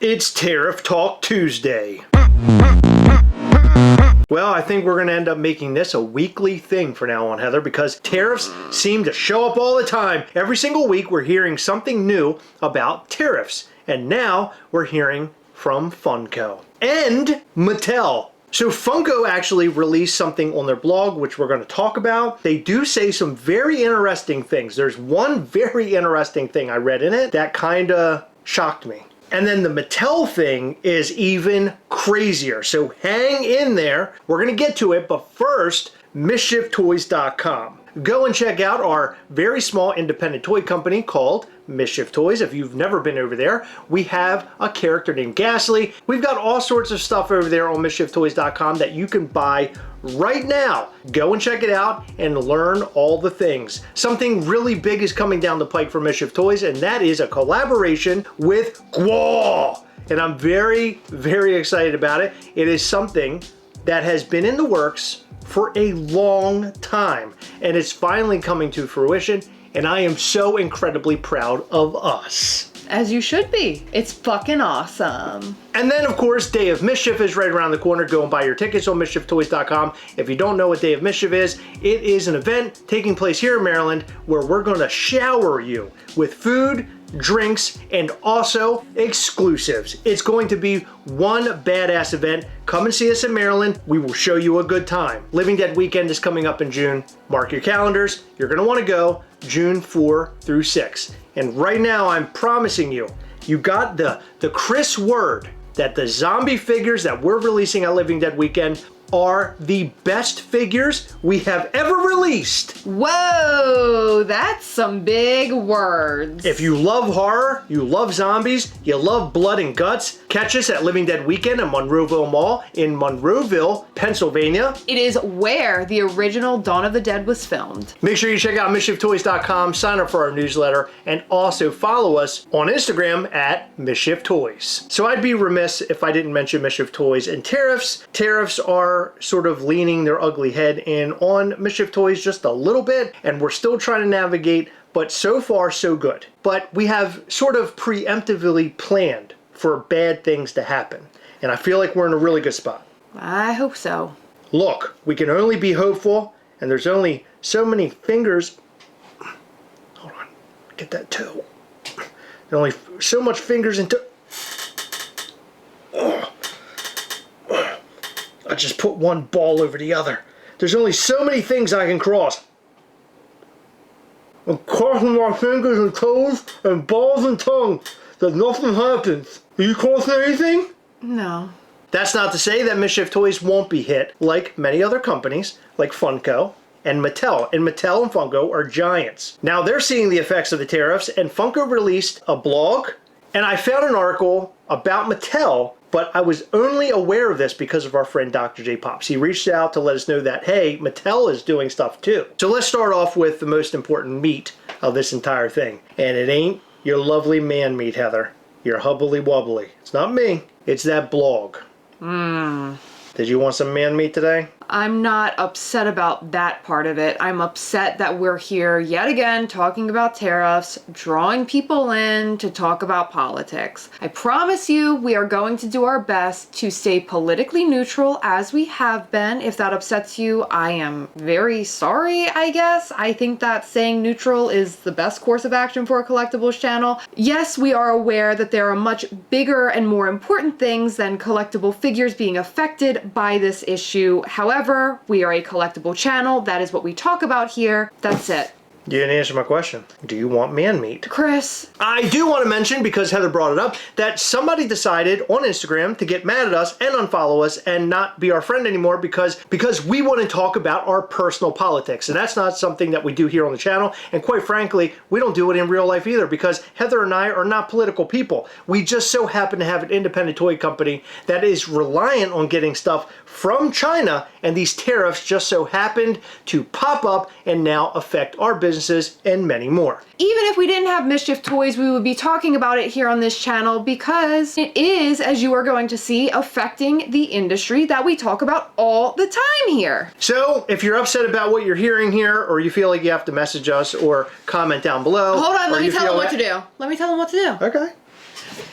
It's Tariff Talk Tuesday. Well, I think we're going to end up making this a weekly thing for now on, Heather, because tariffs seem to show up all the time. Every single week we're hearing something new about tariffs. And now we're hearing from Funko and Mattel. So Funko actually released something on their blog, which we're going to talk about. They do say some very interesting things. There's one very interesting thing I read in it that kind of shocked me. And then the Mattel thing is even crazier. So hang in there. We're going to get to it. But first, MischiefToys.com. Go and check out our very small independent toy company called Mischief Toys. If you've never been over there, we have a character named Ghastly. We've got all sorts of stuff over there on MischiefToys.com that you can buy right now. Go and check it out and learn all the things. Something really big is coming down the pike for Mischief Toys, and that is a collaboration with Gwa. And I'm very, very excited about it. It is something that has been in the works for a long time, and it's finally coming to fruition, and I am so incredibly proud of us. As you should be. It's fucking awesome. And then, of course, Day of Mischief is right around the corner. Go and buy your tickets on MischiefToys.com. If you don't know what Day of Mischief is, it is an event taking place here in Maryland where we're going to shower you with food, drinks, and also exclusives. It's going to be one badass event. Come and see us in Maryland. We will show you a good time. Living Dead Weekend is coming up in June. Mark your calendars. You're going to want to go June 4 through 6. And right now, I'm promising you, you got the crisp word that the zombie figures that we're releasing at Living Dead Weekend are the best figures we have ever released. Whoa, that's some big words. If you love horror, you love zombies, you love blood and guts, catch us at Living Dead Weekend at Monroeville Mall in Monroeville, Pennsylvania. It is where the original Dawn of the Dead was filmed. Make sure you check out MischiefToys.com, sign up for our newsletter, and also follow us on Instagram at Mischief Toys. So I'd be remiss if I didn't mention Mischief Toys and Tariffs. Tariffs are sort of leaning their ugly head in on Mischief Toys just a little bit, and we're still trying to navigate, but so far so good. But we have sort of preemptively planned for bad things to happen, and I feel like we're in a really good spot. I hope so. Look, we can only be hopeful, and there's only so many fingers. Hold on, get that toe. There's only so much fingers into. I just put one ball over the other. There's only so many things I can cross. I'm crossing my fingers and toes and balls and tongue. That nothing happens. Are you crossing anything? No. That's not to say that Mischief Toys won't be hit like many other companies, like Funko and Mattel. And Mattel and Funko are giants. Now they're seeing the effects of the tariffs, and Funko released a blog, and I found an article about Mattel, but I was only aware of this because of our friend Dr. J Pops. He reached out to let us know that, hey, Mattel is doing stuff too. So let's start off with the most important meat of this entire thing. And it ain't your lovely man meat, Heather. Your hubbly wubbly. It's not me. It's that blog. Did you want some man meat today? I'm not upset about that part of it. I'm upset that we're here yet again talking about tariffs, drawing people in to talk about politics. I promise you we are going to do our best to stay politically neutral as we have been. If that upsets you, I am very sorry, I guess. I think that saying neutral is the best course of action for a collectibles channel. Yes, we are aware that there are much bigger and more important things than collectible figures being affected by this issue. However, we are a collectible channel. That is what we talk about here. That's it. You didn't answer my question. Do you want man meat? Chris. I do want to mention, because Heather brought it up, that somebody decided on Instagram to get mad at us and unfollow us and not be our friend anymore because we want to talk about our personal politics. And that's not something that we do here on the channel. And quite frankly, we don't do it in real life either, because Heather and I are not political people. We just so happen to have an independent toy company that is reliant on getting stuff from China, and these tariffs just so happened to pop up and now affect our businesses and many more. Even if we didn't have Mischief Toys, we would be talking about it here on this channel because it is, as you are going to see, affecting the industry that we talk about all the time here. So if you're upset about what you're hearing here, or you feel like you have to message us or comment down below. Hold on, let me tell them what to do. Let me tell them what to do. Okay.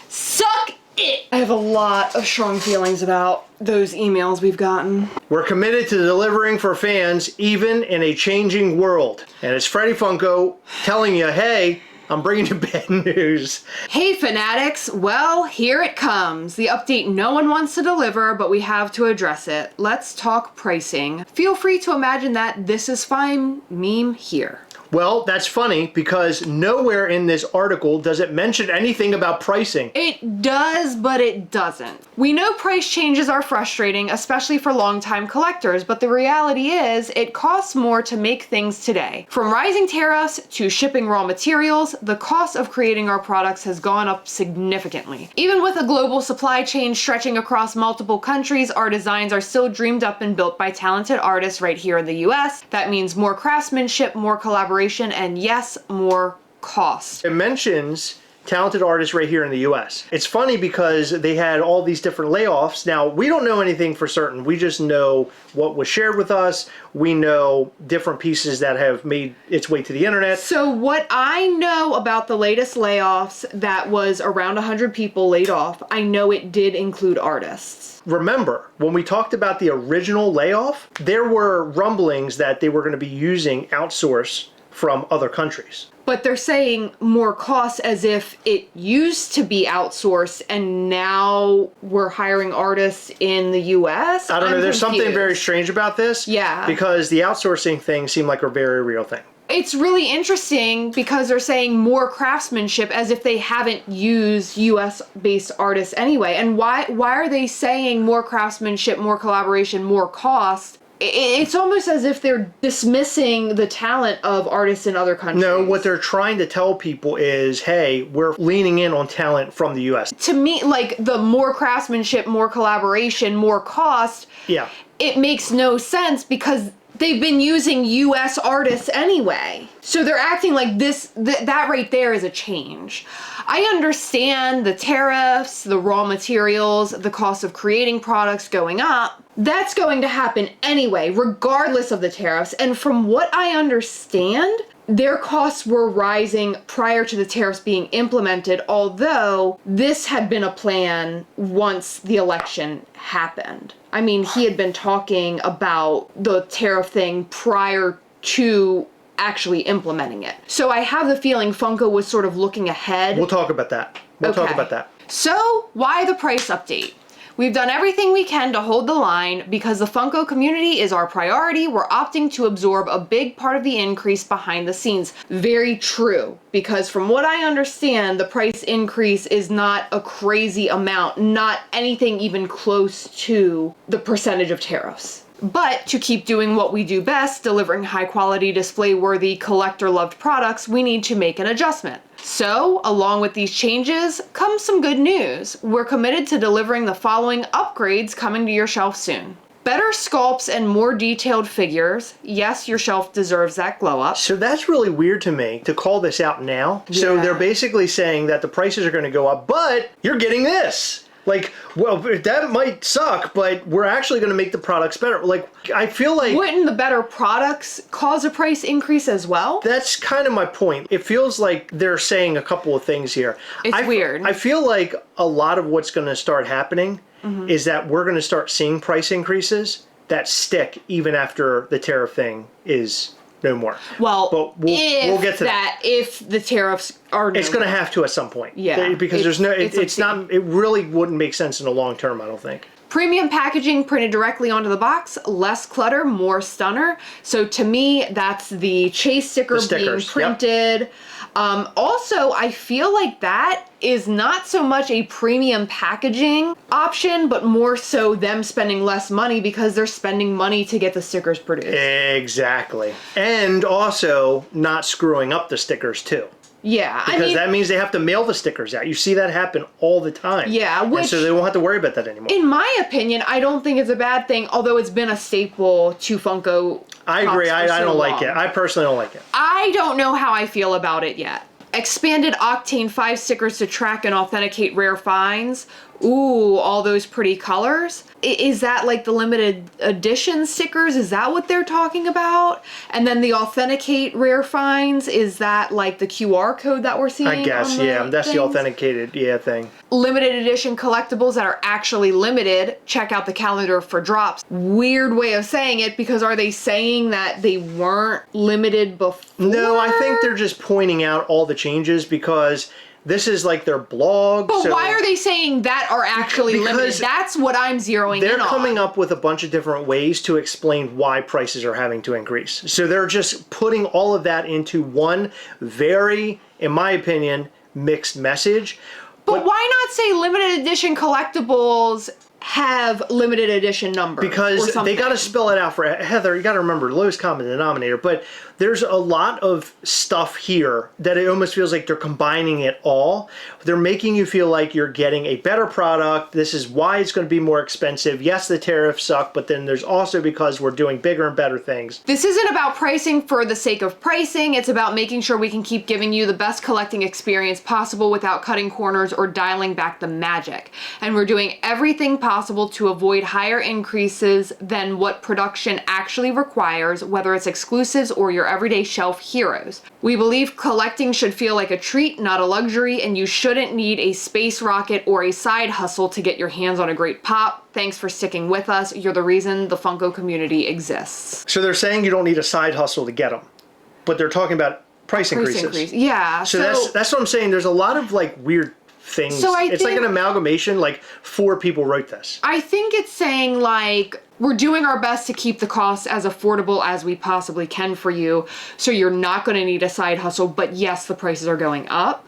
Suck I have a lot of strong feelings about those emails we've gotten. We're committed to delivering for fans even in a changing world. And it's Freddy Funko telling you, hey, I'm bringing you bad news. Hey fanatics, well, here it comes. The update no one wants to deliver, but we have to address it. Let's talk pricing. Feel free to imagine that this is fine meme here. Well, that's funny because nowhere in this article does it mention anything about pricing. It does, but it doesn't. We know price changes are frustrating, especially for longtime collectors, but the reality is it costs more to make things today. From rising tariffs to shipping raw materials, the cost of creating our products has gone up significantly. Even with a global supply chain stretching across multiple countries, our designs are still dreamed up and built by talented artists right here in the US. That means more craftsmanship, more collaboration, and yes, more cost. It mentions talented artists right here in the US. It's funny because they had all these different layoffs. Now, we don't know anything for certain. We just know what was shared with us. We know different pieces that have made its way to the internet. So what I know about the latest layoffs, that was around 100 people laid off, I know it did include artists. Remember, when we talked about the original layoff, there were rumblings that they were going to be using outsource from other countries. But they're saying more costs as if it used to be outsourced and now we're hiring artists in the US. I don't know, there's confused. something very strange about this. Yeah. Because the outsourcing thing seemed like a very real thing. It's really interesting because they're saying more craftsmanship as if they haven't used US-based artists anyway. And why are they saying more craftsmanship, more collaboration, more cost? It's almost as if they're dismissing the talent of artists in other countries. No, what they're trying to tell people is, hey, we're leaning in on talent from the US. To me, like the more craftsmanship, more collaboration, more cost, Yeah. it makes no sense because they've been using US artists anyway. So they're acting like that right there is a change. I understand the tariffs, the raw materials, the cost of creating products going up. That's going to happen anyway, regardless of the tariffs. And from what I understand, their costs were rising prior to the tariffs being implemented, although this had been a plan once the election happened. I mean, he had been talking about the tariff thing prior to actually implementing it. So I have the feeling Funko was sort of looking ahead. We'll talk about that. We'll talk about that. So why the price update? We've done everything we can to hold the line because the Funko community is our priority. We're opting to absorb a big part of the increase behind the scenes. Very true, because from what I understand, the price increase is not a crazy amount, not anything even close to the percentage of tariffs. But to keep doing what we do best, delivering high quality, display worthy, collector loved products, we need to make an adjustment. So, along with these changes comes some good news. We're committed to delivering the following upgrades coming to your shelf soon. Better sculpts and more detailed figures. Yes, your shelf deserves that glow up. So that's really weird to me to call this out now. So Yeah. they're basically saying that the prices are going to go up, but you're getting this. Like, well, that might suck, but we're actually going to make the products better. Like, I feel like... Wouldn't the better products cause a price increase as well? That's kind of my point. It feels like they're saying a couple of things here. It's weird. I feel like a lot of what's going to start happening is that we're going to start seeing price increases that stick even after the tariff thing is no more. Well, but we'll get to that. If the tariffs are It's going to have to at some point. Yeah. Because it's obscene. not, it really wouldn't make sense in the long term, I don't think. Premium packaging printed directly onto the box, less clutter, more stunner. So to me, that's the chase sticker being printed. Yep. Also, I feel like that is not so much a premium packaging option, but more so them spending less money because they're spending money to get the stickers produced. Exactly. And also not screwing up the stickers too. Yeah, because that means they have to mail the stickers out. You see that happen all the time. Yeah, and so they won't have to worry about that anymore. In my opinion, I don't think it's a bad thing, although it's been a staple to Funko. I agree. I don't like it. I personally don't like it. I don't know how I feel about it yet. Expanded Octane 5 stickers to track and authenticate rare finds. ooh, all those pretty colors. Is that like the limited edition stickers? Is that what they're talking about? And then the authenticate rare finds, is that like the QR code that we're seeing? I guess, yeah, that's the authenticated, thing. Limited edition collectibles that are actually limited, check out the calendar for drops. Weird way of saying it, because are they saying that they weren't limited before? No, I think they're just pointing out all the changes because this is like their blog. But why are they saying that are actually limited? That's what I'm zeroing in on. They're coming up with a bunch of different ways to explain why prices are having to increase. So they're just putting all of that into one very, in my opinion, mixed message. But why not say limited edition collectibles have limited edition numbers? Because they got to spell it out for Heather. You got to remember lowest common denominator. But there's a lot of stuff here that it almost feels like they're combining it all. They're making you feel like you're getting a better product. This is why it's going to be more expensive. Yes, the tariffs suck, but then there's also because we're doing bigger and better things. This isn't about pricing for the sake of pricing. It's about making sure we can keep giving you the best collecting experience possible without cutting corners or dialing back the magic. And we're doing everything possible to avoid higher increases than what production actually requires, whether it's exclusives or your everyday shelf heroes. We believe collecting should feel like a treat, not a luxury, and you shouldn't need a space rocket or a side hustle to get your hands on a great pop. Thanks for sticking with us. You're the reason the Funko community exists. So they're saying you don't need a side hustle to get them, but they're talking about price increases. Yeah. So that's what I'm saying. There's a lot of like weird things. So it's like an amalgamation, like 4 people wrote this. I think it's saying like, we're doing our best to keep the costs as affordable as we possibly can for you, so you're not going to need a side hustle, but yes, the prices are going up.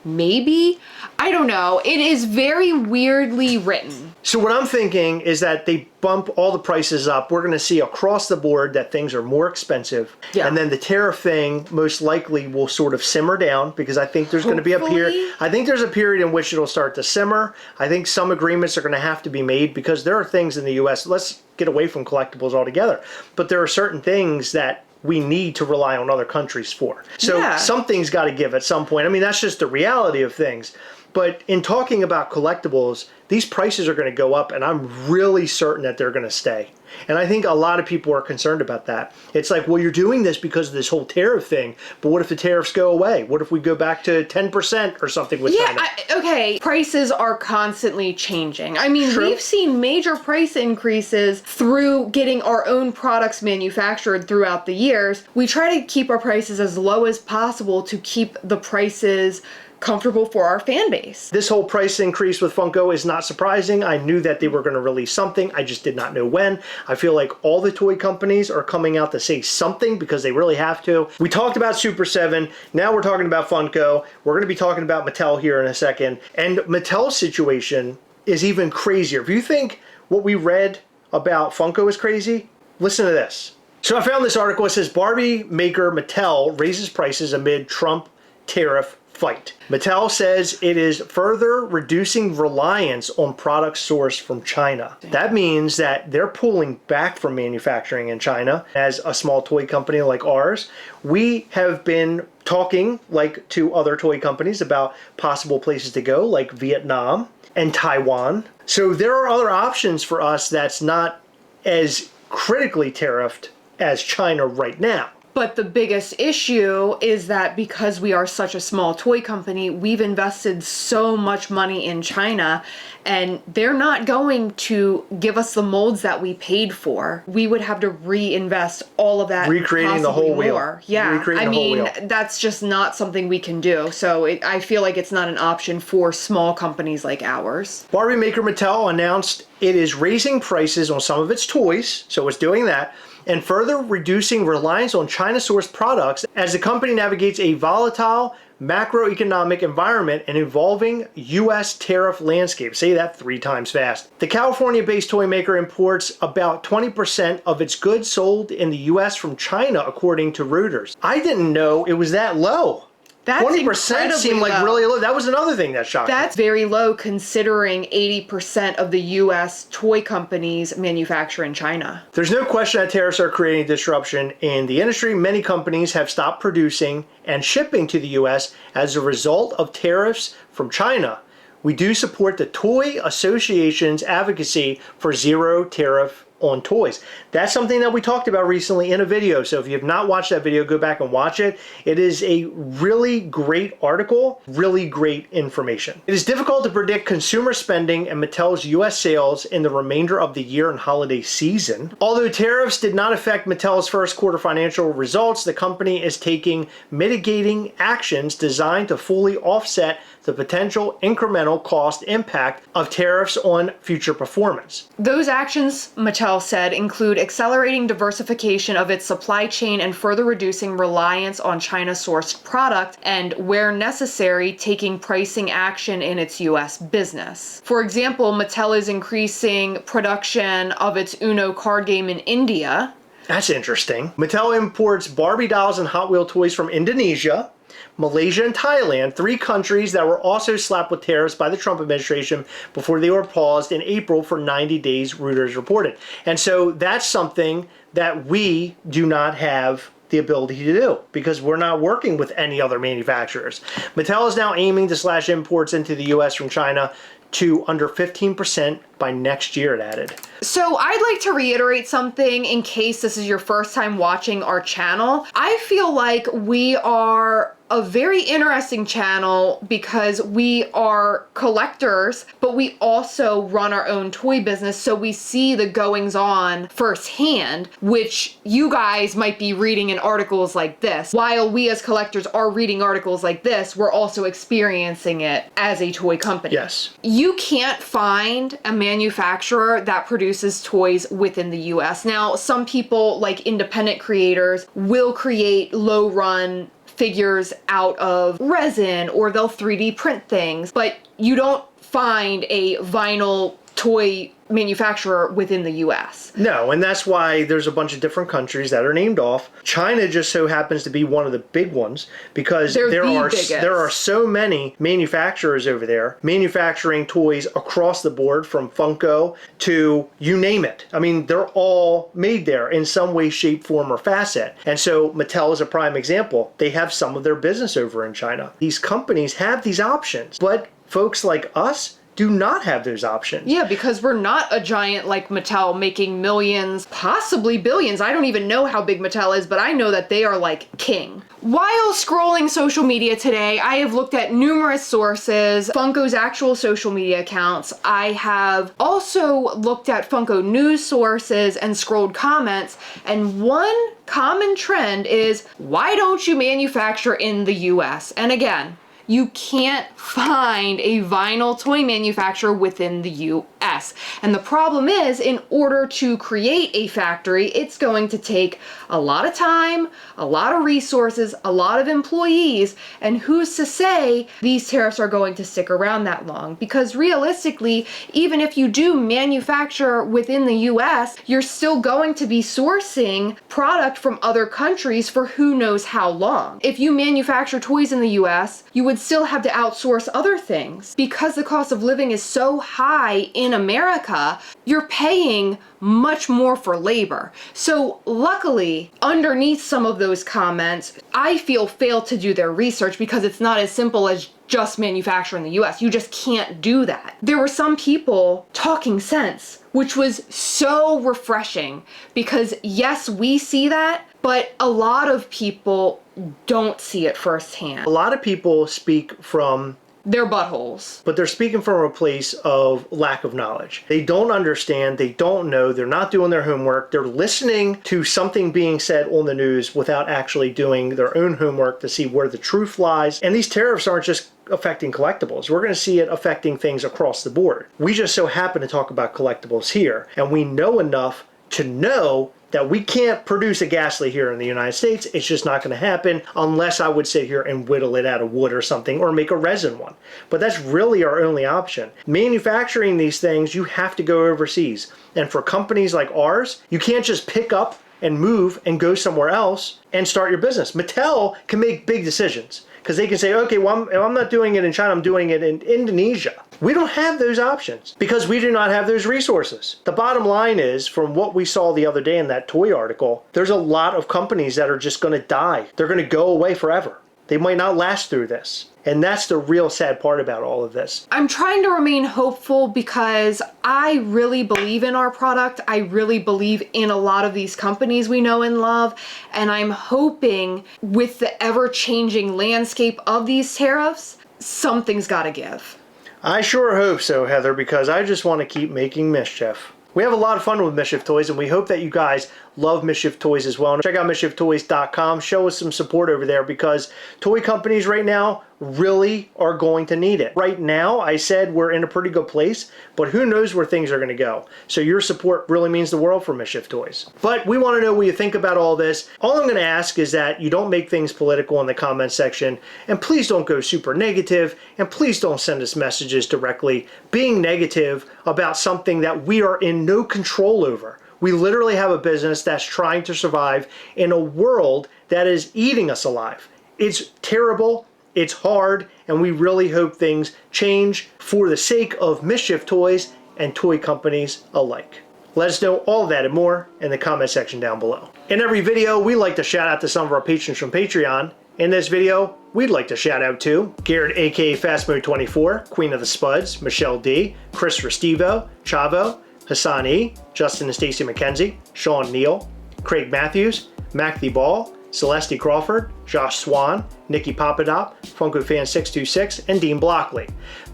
Maybe? I don't know. It is very weirdly written. So what I'm thinking is that they bump all the prices up. We're going to see across the board that things are more expensive. Yeah. And then the tariff thing most likely will sort of simmer down because I think there's going to be a period. I think there's a period in which it'll start to simmer. I think some agreements are going to have to be made because there are things in the U.S. Let's get away from collectibles altogether. But there are certain things that we need to rely on other countries for. So something's got to give at some point. I mean, that's just the reality of things. But in talking about collectibles, these prices are going to go up, and I'm really certain that they're going to stay. And I think a lot of people are concerned about that. It's like, well, you're doing this because of this whole tariff thing, but what if the tariffs go away? What if we go back to 10% or something with China? Okay, prices are constantly changing. I mean, we've seen major price increases through getting our own products manufactured throughout the years. We try to keep our prices as low as possible to keep the prices comfortable for our fan base. This whole price increase with Funko is not surprising. I knew that they were going to release something. I just did not know when. I feel like all the toy companies are coming out to say something because they really have to. We talked about Super 7. Now we're talking about Funko. We're going to be talking about Mattel here in a second. And Mattel's situation is even crazier. If you think what we read about Funko is crazy, listen to this. So I found this article. It says Barbie maker Mattel raises prices amid Trump tariff fight. Mattel says it is further reducing reliance on products sourced from China. That means that they're pulling back from manufacturing in China. As a small toy company like ours, we have been talking like to other toy companies about possible places to go, like Vietnam and Taiwan. So there are other options for us that's not as critically tariffed as China right now. But the biggest issue is that because we are such a small toy company, we've invested so much money in China, and they're not going to give us the molds that we paid for. We would have to reinvest all of that. Recreating the whole wheel. Yeah, I mean, that's just not something we can do. So I feel like it's not an option for small companies like ours. Barbie maker Mattel announced it is raising prices on some of its toys, so it's doing that, and further reducing reliance on China-sourced products as the company navigates a volatile macroeconomic environment and evolving U.S. tariff landscape. Say that 3 times fast. The California-based toy maker imports about 20% of its goods sold in the U.S. from China, according to Reuters. I didn't know it was that low. That's 20% seemed like really low. That was another thing that shocked me. That's very low considering 80% of the U.S. toy companies manufacture in China. There's no question that tariffs are creating disruption in the industry. Many companies have stopped producing and shipping to the U.S. as a result of tariffs from China. We do support the Toy Association's advocacy for zero tariff on toys. That's something that we talked about recently in a video. So if you have not watched that video, go back and watch it. It is a really great article, really great information. It is difficult to predict consumer spending and Mattel's US sales in the remainder of the year and holiday season. Although tariffs did not affect Mattel's first quarter financial results, the company is taking mitigating actions designed to fully offset the potential incremental cost impact of tariffs on future performance. Those actions, Mattel said, include accelerating diversification of its supply chain and further reducing reliance on China-sourced product and, where necessary, taking pricing action in its U.S. business. For example, Mattel is increasing production of its Uno card game in India. That's interesting. Mattel imports Barbie dolls and Hot Wheel toys from Indonesia, Malaysia, and Thailand, 3 countries that were also slapped with tariffs by the Trump administration before they were paused in April for 90 days, Reuters reported. And so that's something that we do not have the ability to do because we're not working with any other manufacturers. Mattel is now aiming to slash imports into the US from China to under 15% by next year, it added. So I'd like to reiterate something in case this is your first time watching our channel. I feel like we are a very interesting channel because we are collectors, but we also run our own toy business, so we see the goings on firsthand, which you guys might be reading in articles like this. While we as collectors are reading articles like this, we're also experiencing it as a toy company. Yes. You can't find a manufacturer that produces toys within the US. Now, some people, like independent creators, will create low-run figures out of resin or they'll 3D print things, but you don't find a vinyl toy manufacturer within the US. No, and that's why there's a bunch of different countries that are named off. China just so happens to be one of the big ones because there are so many manufacturers over there manufacturing toys across the board, from Funko to you name it. I mean, they're all made there in some way, shape, form, or facet. And so Mattel is a prime example. They have some of their business over in China. These companies have these options, but folks like us do not have those options. Yeah, because we're not a giant like Mattel making millions, possibly billions. I don't even know how big Mattel is, but I know that they are like king. While scrolling social media today, I have looked at numerous sources, Funko's actual social media accounts. I have also looked at Funko news sources and scrolled comments, and one common trend is, why don't you manufacture in the US? And again, you can't find a vinyl toy manufacturer within the US. And the problem is, in order to create a factory, it's going to take a lot of time, a lot of resources, a lot of employees, and who's to say these tariffs are going to stick around that long? Because realistically, even if you do manufacture within the US, you're still going to be sourcing product from other countries for who knows how long. If you manufacture toys in the US, you would still have to outsource other things. Because the cost of living is so high in America, you're paying much more for labor. So luckily, underneath some of those comments, I feel failed to do their research because it's not as simple as just manufacture in the US. You just can't do that. There were some people talking sense, which was so refreshing because yes, we see that, but a lot of people don't see it firsthand. A lot of people speak from their buttholes. But they're speaking from a place of lack of knowledge. They don't understand, they don't know, they're not doing their homework, they're listening to something being said on the news without actually doing their own homework to see where the truth lies. And these tariffs aren't just affecting collectibles. We're going to see it affecting things across the board. We just so happen to talk about collectibles here, and we know enough to know that we can't produce a Ghastly here in the United States. It's just not going to happen unless I would sit here and whittle it out of wood or something, or make a resin one. But that's really our only option. Manufacturing these things, you have to go overseas. And for companies like ours, you can't just pick up and move and go somewhere else and start your business. Mattel can make big decisions because they can say, okay, well, I'm not doing it in China, I'm doing it in Indonesia. We don't have those options because we do not have those resources. The bottom line is, from what we saw the other day in that toy article, there's a lot of companies that are just going to die. They're going to go away forever. They might not last through this. And that's the real sad part about all of this. I'm trying to remain hopeful because I really believe in our product. I really believe in a lot of these companies we know and love. And I'm hoping with the ever-changing landscape of these tariffs, something's got to give. I sure hope so, Heather, because I just want to keep making mischief. We have a lot of fun with Mischief Toys, and we hope that you guys love Mischief Toys as well. Check out MischiefToys.com. Show us some support over there because toy companies right now really are going to need it. Right now, I said we're in a pretty good place, but who knows where things are going to go. So your support really means the world for Mischief Toys. But we want to know what you think about all this. All I'm going to ask is that you don't make things political in the comment section, and please don't go super negative, and please don't send us messages directly being negative about something that we are in no control over. We literally have a business that's trying to survive in a world that is eating us alive. It's terrible, it's hard, and we really hope things change for the sake of Mischief Toys and toy companies alike. Let us know all of that and more in the comment section down below. In every video, we like to shout out to some of our patrons from Patreon. In this video, we'd like to shout out to Garrett aka FastMode24, Queen of the Spuds, Michelle D, Chris Restivo, Chavo, Hassan E, Justin and Stacey McKenzie, Sean Neal, Craig Matthews, Mac the Ball, Celeste Crawford, Josh Swan, Nikki Papadop, FunkoFan626, and Dean Blockley.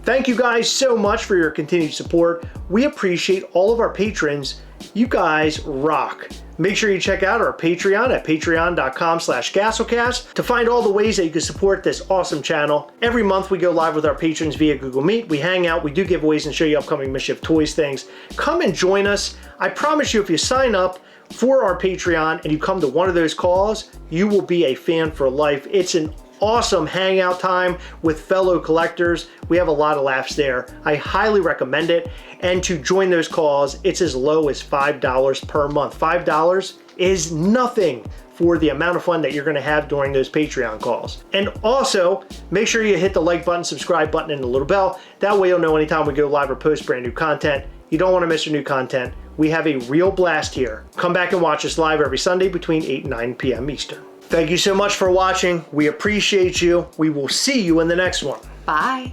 Thank you guys so much for your continued support. We appreciate all of our patrons. You guys rock. Make sure you check out our Patreon at patreon.com/Gastlecast to find all the ways that you can support this awesome channel. Every month we go live with our patrons via Google Meet. We hang out, we do giveaways and show you upcoming Mischief Toys things. Come and join us. I promise you if you sign up for our Patreon and you come to one of those calls, you will be a fan for life. It's an awesome hangout time with fellow collectors. We have a lot of laughs there. I highly recommend it. And to join those calls, it's as low as $5 per month. $5 is nothing for the amount of fun that you're going to have during those Patreon calls. And also, make sure you hit the like button, subscribe button, and the little bell. That way you'll know anytime we go live or post brand new content. You don't want to miss your new content. We have a real blast here. Come back and watch us live every Sunday between 8 and 9 p.m. Eastern. Thank you so much for watching. We appreciate you. We will see you in the next one. Bye.